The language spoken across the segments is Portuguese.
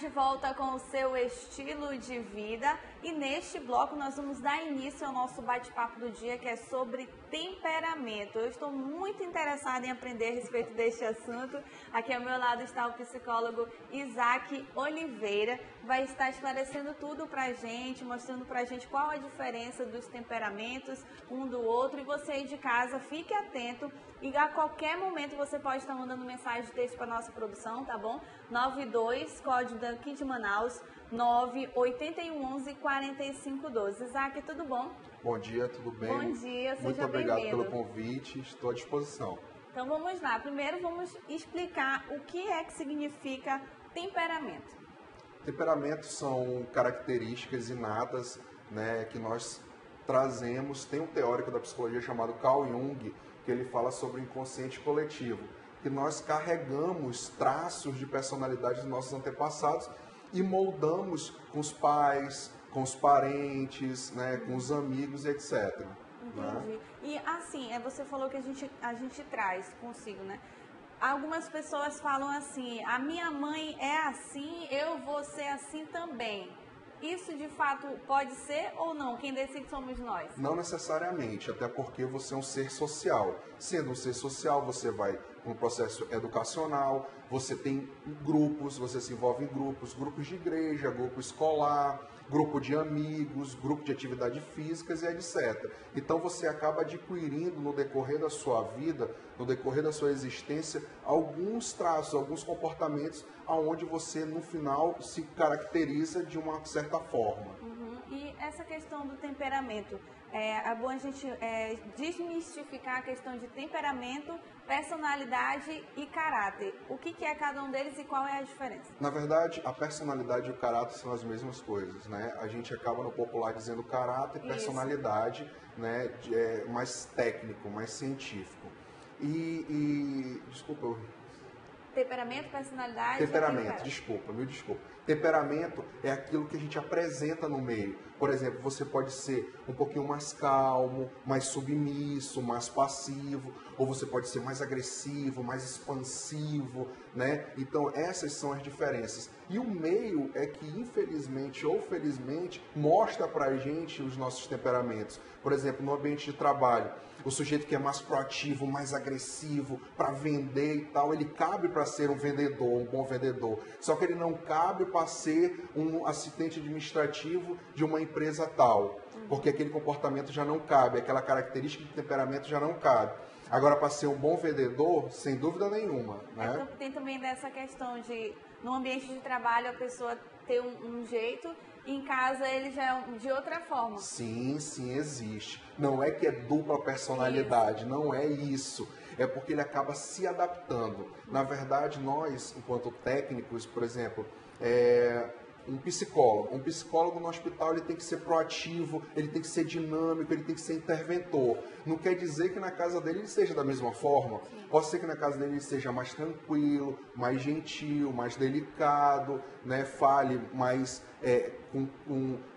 De volta com o seu estilo de vida, e neste bloco nós vamos dar início ao nosso bate-papo do dia, que é sobre temperamento. Eu estou muito interessada em aprender a respeito deste assunto. Aqui ao meu lado está o psicólogo Isaac Oliveira, vai estar esclarecendo tudo pra gente, mostrando pra gente qual a diferença dos temperamentos um do outro. E você aí de casa, fique atento, e a qualquer momento você pode estar mandando mensagem de texto para nossa produção, tá bom? 92, código daqui de Manaus, 98111-4512. Isaac, tudo bom? Bom dia, tudo bem? Bom dia, seja bem-vindo. Muito obrigado pelo convite, estou à disposição. Então vamos lá, primeiro vamos explicar o que é que significa temperamento. Temperamentos são características inatas, né, que nós trazemos. Tem um teórico da psicologia chamado Carl Jung, que ele fala sobre o inconsciente coletivo, que nós carregamos traços de personalidade dos nossos antepassados e moldamos com os pais, com os parentes, né, com os amigos, etc. Entendi. Né? E assim, você falou que a gente traz consigo, né? Algumas pessoas falam assim, a minha mãe é assim, eu vou ser assim também. Isso de fato pode ser ou não? Quem decide somos nós? Não necessariamente, até porque você é um ser social. Sendo um ser social, você vai para um processo educacional, você tem grupos, você se envolve em grupos de igreja, grupo escolar, grupo de amigos, grupo de atividades físicas e etc. Então você acaba adquirindo no decorrer da sua vida, no decorrer da sua existência, alguns traços, alguns comportamentos aonde você no final se caracteriza de uma certa forma. E essa questão do temperamento, é bom a gente desmistificar a questão de temperamento, personalidade e caráter. O que é cada um deles e qual é a diferença? Na verdade, a personalidade e o caráter são as mesmas coisas, né? A gente acaba no popular dizendo caráter e personalidade, né? Mais técnico, mais científico. Desculpa, eu... Temperamento, personalidade... Temperamento, me desculpa. Temperamento é aquilo que a gente apresenta no meio. Por exemplo, você pode ser um pouquinho mais calmo, mais submisso, mais passivo, ou você pode ser mais agressivo, mais expansivo, né? Então, essas são as diferenças. E o meio é que, infelizmente ou felizmente, mostra pra gente os nossos temperamentos. Por exemplo, no ambiente de trabalho, o sujeito que é mais proativo, mais agressivo, para vender e tal, ele cabe para ser um vendedor, um bom vendedor. Só que ele não cabe para ser um assistente administrativo de uma empresa tal, porque aquele comportamento já não cabe, aquela característica de temperamento já não cabe. Agora, para ser um bom vendedor, sem dúvida nenhuma, né? Tem também dessa questão de, no ambiente de trabalho, a pessoa ter um jeito, e em casa ele já é de outra forma. Sim, existe. Não é que é dupla personalidade, não é isso. É porque ele acaba se adaptando. Na verdade, nós, enquanto técnicos, por exemplo, um psicólogo no hospital, ele tem que ser proativo, ele tem que ser dinâmico, ele tem que ser interventor. Não quer dizer que na casa dele ele seja da mesma forma. Pode ser que na casa dele ele seja mais tranquilo, mais gentil, mais delicado, né? Fale mais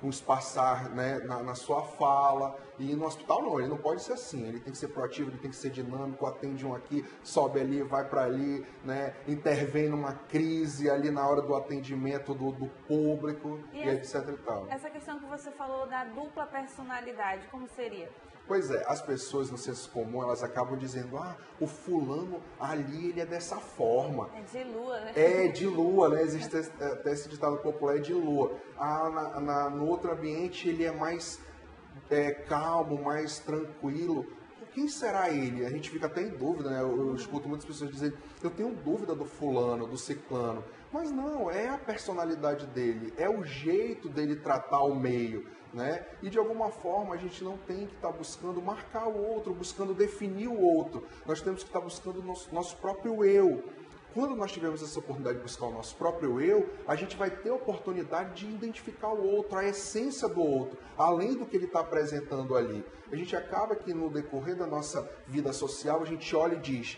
com espaçar, né? na sua fala. E no hospital não, ele não pode ser assim. Ele tem que ser proativo, ele tem que ser dinâmico, atende um aqui, sobe ali, vai para ali, né? Intervém numa crise ali na hora do atendimento do público e etc e tal. Essa questão que você falou da dupla personalidade, como seria? Pois é, as pessoas no senso comum, elas acabam dizendo, o fulano ali, ele é dessa forma. É de lua, né? É de lua, né? Existe até esse ditado popular, é de lua. No outro ambiente, ele é mais calmo, mais tranquilo. Quem será ele? A gente fica até em dúvida, né? Eu escuto muitas pessoas dizerem, eu tenho dúvida do fulano, do ciclano. Mas não, é a personalidade dele, é o jeito dele tratar o meio, né? E de alguma forma a gente não tem que estar buscando marcar o outro, buscando definir o outro. Nós temos que estar buscando o nosso próprio eu. Quando nós tivermos essa oportunidade de buscar o nosso próprio eu, a gente vai ter a oportunidade de identificar o outro, a essência do outro, além do que ele está apresentando ali. A gente acaba que no decorrer da nossa vida social, a gente olha e diz,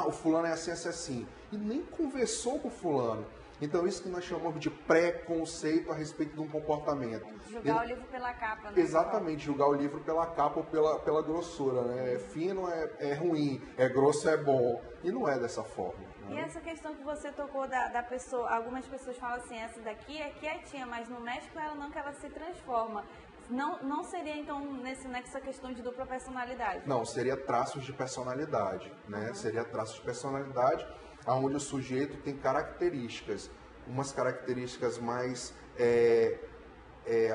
o fulano é assim, assim, assim. E nem conversou com o fulano. Então, isso que nós chamamos de preconceito a respeito de um comportamento. Julgar o livro pela capa, né? Exatamente, julgar o livro pela capa ou pela grossura, né? É fino é ruim, é grosso é bom. E não é dessa forma. E essa questão que você tocou da pessoa, algumas pessoas falam assim, essa daqui é quietinha, mas não mexe com ela não, que ela se transforma. Não seria, então, nessa questão de dupla personalidade? Não, seria traços de personalidade, né? Seria traços de personalidade onde o sujeito tem características, umas características mais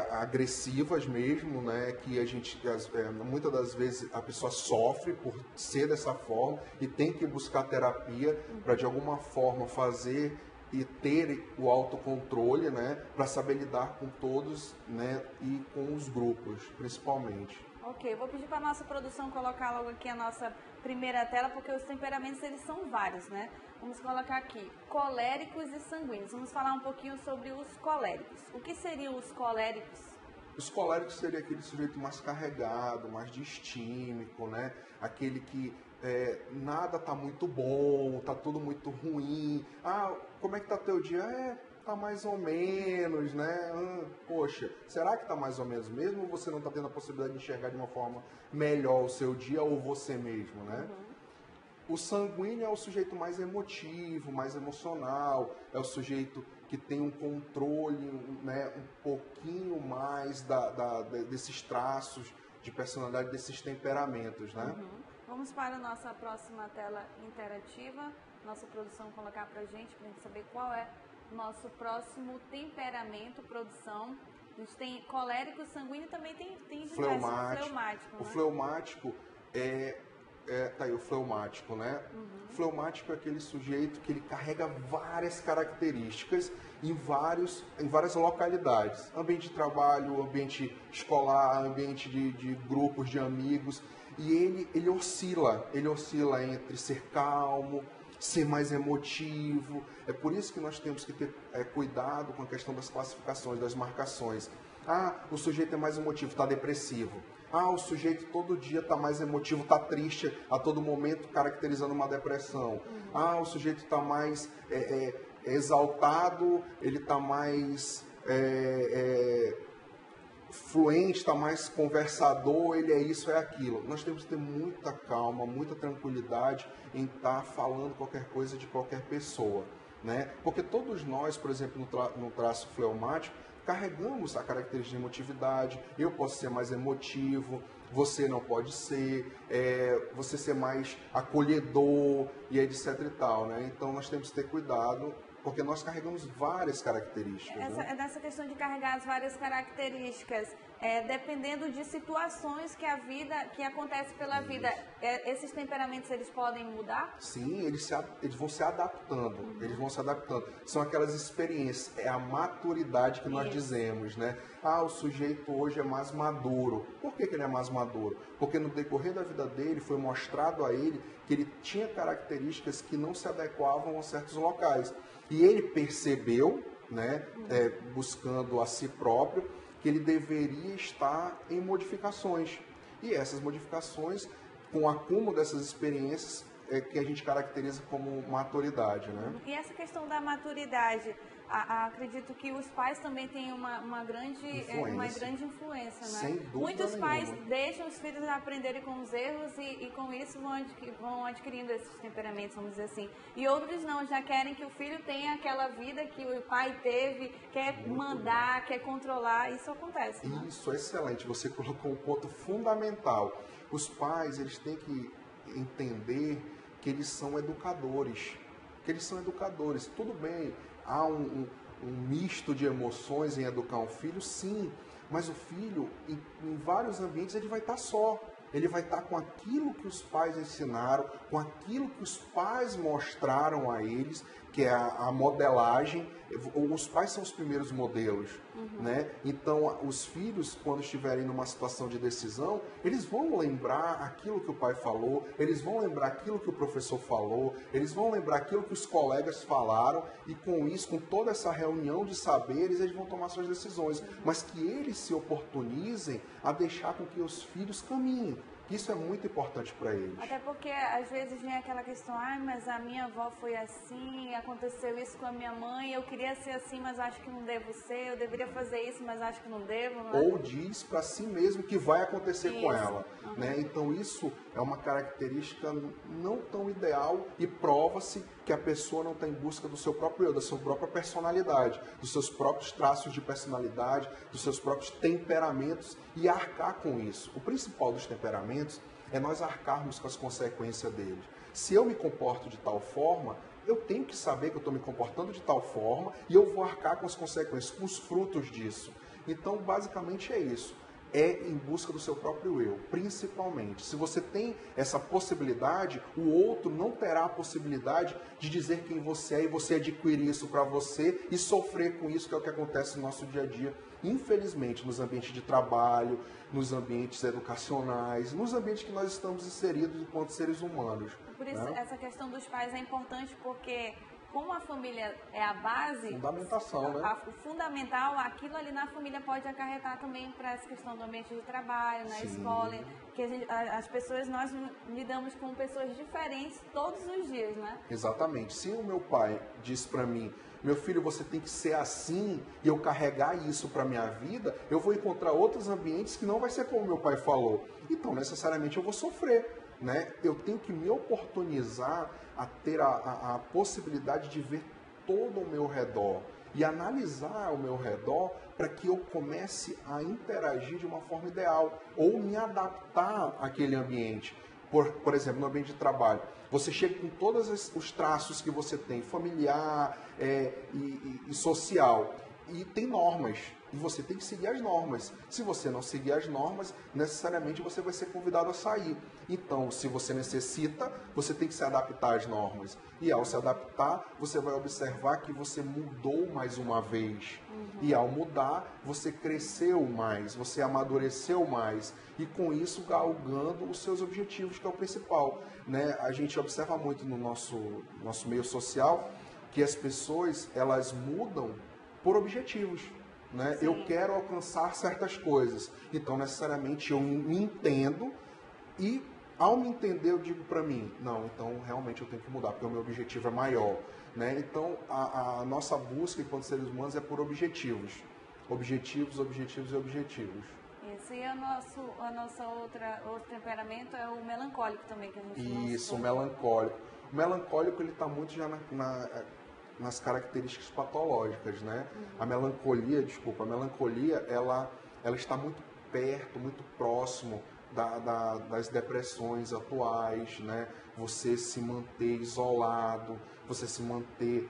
agressivas mesmo, né? Que a gente, muitas das vezes, a pessoa sofre por ser dessa forma e tem que buscar terapia para, de alguma forma, fazer e ter o autocontrole, né, para saber lidar com todos, né, e com os grupos, principalmente. Ok, eu vou pedir para a nossa produção colocar logo aqui a nossa primeira tela, porque os temperamentos, eles são vários, né? Vamos colocar aqui, coléricos e sanguíneos. Vamos falar um pouquinho sobre os coléricos. O que seriam os coléricos? Os coléricos seria aquele sujeito mais carregado, mais distímico, né? Aquele que nada tá muito bom, tá tudo muito ruim. Ah, como é que tá teu dia? Tá mais ou menos, né? Poxa, será que tá mais ou menos mesmo ou você não tá tendo a possibilidade de enxergar de uma forma melhor o seu dia ou você mesmo, né? O sanguíneo é o sujeito mais emotivo, mais emocional, é o sujeito que tem um controle, né, um pouquinho mais desses traços de personalidade, desses temperamentos, né? Vamos para a nossa próxima tela interativa. Nossa produção colocar para a gente saber qual é o nosso próximo temperamento, produção. A gente tem colérico, sanguíneo, também tem fleumático. Fleumático, O né? fleumático tá aí o fleumático, né? O fleumático é aquele sujeito que ele carrega várias características em várias localidades. Ambiente de trabalho, ambiente escolar, ambiente de grupos de amigos. E ele oscila entre ser calmo, ser mais emotivo. É por isso que nós temos que ter cuidado com a questão das classificações, das marcações. Ah, o sujeito é mais emotivo, está depressivo. Ah, o sujeito todo dia está mais emotivo, está triste a todo momento, caracterizando uma depressão. Ah, o sujeito está mais exaltado, ele está mais fluente, está mais conversador, ele é isso, é aquilo. Nós temos que ter muita calma, muita tranquilidade em estar falando qualquer coisa de qualquer pessoa, né? Porque todos nós, por exemplo, no traço fleumático, carregamos a característica de emotividade. Eu posso ser mais emotivo, você não pode ser, você ser mais acolhedor e etc e tal, né? Então nós temos que ter cuidado, porque nós carregamos várias características. Nessa questão de carregar as várias características, dependendo de situações que acontece pela vida, esses temperamentos, eles podem mudar? Sim, eles vão se adaptando, eles vão se adaptando. São aquelas experiências, é a maturidade que nós dizemos, né? Ah, o sujeito hoje é mais maduro. Por que ele é mais maduro? Porque no decorrer da vida dele foi mostrado a ele que ele tinha características que não se adequavam a certos locais. E ele percebeu, né, buscando a si próprio, que ele deveria estar em modificações. E essas modificações, com o acúmulo dessas experiências, que a gente caracteriza como maturidade, né? E essa questão da maturidade, acredito que os pais também têm uma grande influência, né? Sem dúvida Muitos pais nenhuma. deixam os filhos aprenderem com os erros e com isso vão adquirindo esses temperamentos, vamos dizer assim. E outros não, já querem que o filho tenha aquela vida que o pai teve, quer mandar, quer controlar, isso acontece, né? Isso, excelente. Você colocou um ponto fundamental. Os pais, eles têm que entender que eles são educadores. Tudo bem, há um misto de emoções em educar um filho, sim, mas o filho, em vários ambientes, ele vai estar só. Ele vai estar com aquilo que os pais ensinaram, com aquilo que os pais mostraram a eles, que é a modelagem. Os pais são os primeiros modelos, né? Então, os filhos, quando estiverem numa situação de decisão, eles vão lembrar aquilo que o pai falou, eles vão lembrar aquilo que o professor falou, eles vão lembrar aquilo que os colegas falaram, e com isso, com toda essa reunião de saberes, eles vão tomar suas decisões. Mas que eles se oportunizem a deixar com que os filhos caminhem. Isso é muito importante para eles. Até porque às vezes vem aquela questão, mas a minha avó foi assim, aconteceu isso com a minha mãe, eu queria ser assim, mas acho que não devo ser, eu deveria fazer isso, mas acho que não devo. Não é? Ou diz para si mesmo que vai acontecer com ela. Né? Então isso é uma característica não tão ideal e prova-se que a pessoa não está em busca do seu próprio eu, da sua própria personalidade, dos seus próprios traços de personalidade, dos seus próprios temperamentos e arcar com isso. O principal dos temperamentos é nós arcarmos com as consequências deles. Se eu me comporto de tal forma, eu tenho que saber que eu estou me comportando de tal forma e eu vou arcar com as consequências, com os frutos disso. Então, basicamente é isso. É em busca do seu próprio eu, principalmente. Se você tem essa possibilidade, o outro não terá a possibilidade de dizer quem você é e você adquirir isso para você e sofrer com isso, que é o que acontece no nosso dia a dia, infelizmente, nos ambientes de trabalho, nos ambientes educacionais, nos ambientes que nós estamos inseridos enquanto seres humanos. Por isso, essa questão dos pais é importante, porque como a família é a base, fundamentação, né? O fundamental, aquilo ali na família pode acarretar também para essa questão do ambiente de trabalho, na escola, que as pessoas, nós lidamos com pessoas diferentes todos os dias, né? Exatamente. Se o meu pai diz para mim, meu filho, você tem que ser assim, e eu carregar isso para minha vida, eu vou encontrar outros ambientes que não vai ser como meu pai falou. Então, necessariamente, eu vou sofrer. Né? Eu tenho que me oportunizar a ter a possibilidade de ver todo o meu redor e analisar o meu redor para que eu comece a interagir de uma forma ideal ou me adaptar àquele ambiente. Por exemplo, no ambiente de trabalho, você chega com todos os traços que você tem, familiar e social, e tem normas. E você tem que seguir as normas. Se você não seguir as normas, necessariamente você vai ser convidado a sair. Então, se você necessita, você tem que se adaptar às normas. E ao se adaptar, você vai observar que você mudou mais uma vez. E ao mudar, você cresceu mais, você amadureceu mais. E com isso, galgando os seus objetivos, que é o principal. Né? A gente observa muito no nosso meio social que as pessoas, elas mudam por objetivos. Né? Eu quero alcançar certas coisas, então necessariamente eu me entendo e ao me entender eu digo para mim, não, então realmente eu tenho que mudar, porque o meu objetivo é maior. Né? Então a nossa busca enquanto seres humanos é por objetivos, objetivos, objetivos e objetivos. Isso, e outro temperamento é o melancólico também, que a gente Isso, o melancólico. O melancólico ele está muito já nas características patológicas, né? A melancolia, ela está muito perto, muito próximo das depressões atuais, né? Você se manter isolado, você se manter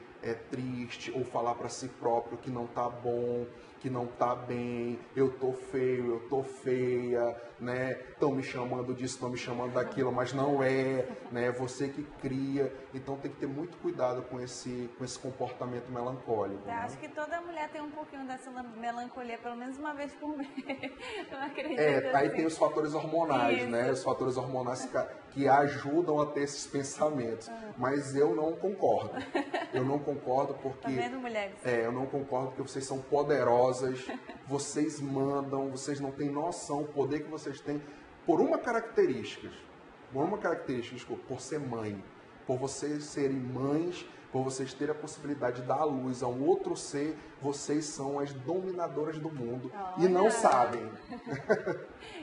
triste ou falar para si próprio que não tá bom, que não tá bem, eu tô feio, eu tô feia, né? Estão me chamando disso, estão me chamando daquilo, mas não é, né? Você que cria. Então tem que ter muito cuidado com esse comportamento melancólico. Eu acho que toda mulher tem um pouquinho dessa melancolia, pelo menos uma vez por mês. Eu acredito Aí assim. tem os fatores hormonais, né? Os fatores hormonais que ajudam a ter esses pensamentos. Mas eu não concordo. Eu não concordo porque... Tá vendo, mulheres? Eu não concordo porque vocês são poderosas, vocês mandam, vocês não têm noção do poder que vocês têm por uma característica, desculpa, por ser mãe, por vocês serem mães, por vocês terem a possibilidade de dar à luz a um outro ser, vocês são as dominadoras do mundo. E não sabem.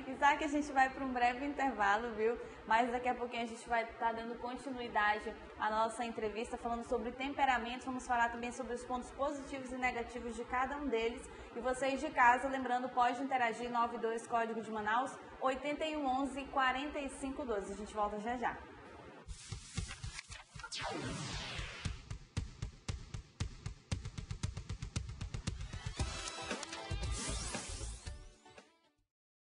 Isaac, a gente vai para um breve intervalo, viu? Mas daqui a pouquinho a gente vai estar dando continuidade à nossa entrevista, falando sobre temperamentos. Vamos falar também sobre os pontos positivos e negativos de cada um deles. E vocês de casa, lembrando, pode interagir 92 Código de Manaus, 8111 4512. A gente volta já já.